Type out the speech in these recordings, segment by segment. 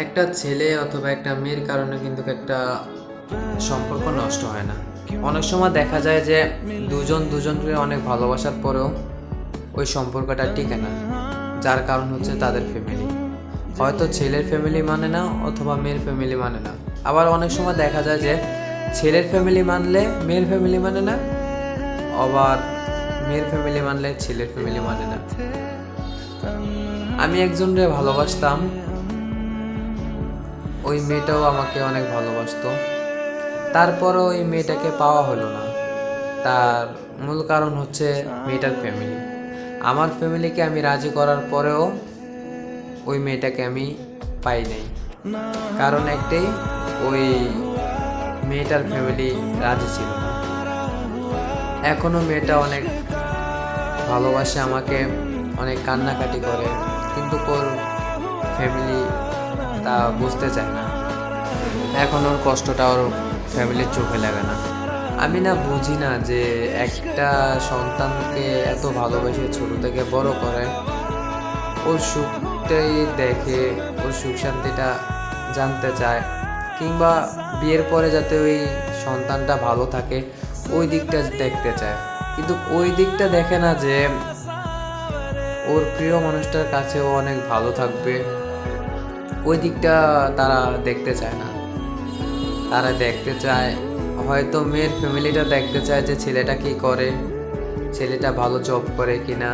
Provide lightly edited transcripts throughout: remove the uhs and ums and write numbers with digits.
একটা ছেলে অথবা একটা মেয়ের কারণে কিন্তু একটা সম্পর্ক নষ্ট হয় না। অনেক সময় দেখা যায় যে দুজনকে অনেক ভালোবাসার পরেও ওই সম্পর্কটা টিকে না, যার কারণ হচ্ছে তাদের ফ্যামিলি। হয়তো ছেলের ফ্যামিলি মানে না অথবা মেয়ের ফ্যামিলি মানে না। আবার অনেক সময় দেখা যায় যে ছেলের ফ্যামিলি মানলে মেয়ের ফ্যামিলি মানে না, আবার মেয়ের ফ্যামিলি মানলে ছেলের ফ্যামিলি মানে না। আমি একজনকে ভালোবাসতাম, ওই মেয়েটাও আমাকে অনেক ভালোবাসতো। তারপরও ওই মেয়েটাকে পাওয়া হলো না। তার মূল কারণ হচ্ছে মেয়েটার ফ্যামিলি। আমার ফ্যামিলিকে আমি রাজি করার পরেও ওই মেয়েটাকে আমি পাই নাই। কারণ একটাই, ওই মেয়েটার ফ্যামিলি রাজি ছিল না। এখনও মেয়েটা অনেক ভালোবাসে আমাকে, অনেক কান্নাকাটি করে, কিন্তু ওর ফ্যামিলি তা বুঝতে চায় না। এখন ওর কষ্টটা ওর ফ্যামিলির চোখে লাগে না। আমি না বুঝি না যে একটা সন্তানকে এত ভালোবেসে ছোট থেকে বড় করে, ওর সুখটাই দেখে, ওর সুখ শান্তিটা জানতে চায়, কিংবা বিয়ের পরে যাতে ওই সন্তানটা ভালো থাকে ওই দিকটা দেখতে চায়। কিন্তু ওই দিকটা দেখে না যে ওর প্রিয় মানুষটার কাছে ও অনেক ভালো থাকবে, ওই দিকটা তারা দেখতে চায় না। তারা দেখতে চায় হয়তো মেয়ের ফ্যামিলিটা দেখতে চায় যে ছেলেটা কি করে, ছেলেটা ভালো জব করে কিনা,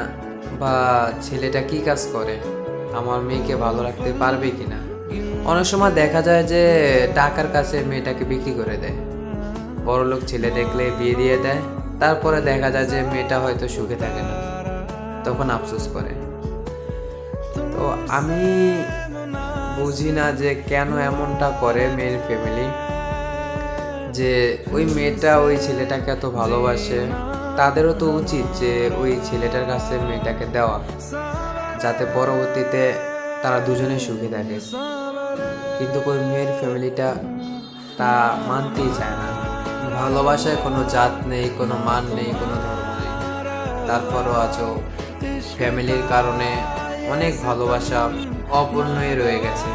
বা ছেলেটা কি কাজ করে, আমার মেয়েকে ভালো রাখতে পারবে কিনা। অনেক সময় দেখা যায় যে টাকার কাছে মেয়েটাকে বিক্রি করে দেয়, বড়লোক ছেলে দেখলে বিয়ে দিয়ে দেয়, তারপরে দেখা যায় যে মেয়েটা হয়তো সুখে থাকে না, তখন আফসোস করে। তো আমি বুঝি না যে কেন এমনটা করে মেয়ের ফ্যামিলি, যে ওই মেয়েটা ওই ছেলেটাকে এত ভালোবাসে, তাদেরও তো উচিত যে ওই ছেলেটার কাছে মেয়েটাকে দেওয়া, যাতে পরবর্তীতে তারা দুজনে সুখী থাকে। কিন্তু ওই মেয়ের ফ্যামিলিটা তা মানতেই চায় না। ভালোবাসায় কোনো জাত নেই, কোনো মান নেই, কোনো ধর্ম নেই, তারপরও আজও ফ্যামিলির কারণে অনেক ভালোবাসা অপূর্ণই রয়ে গেছে।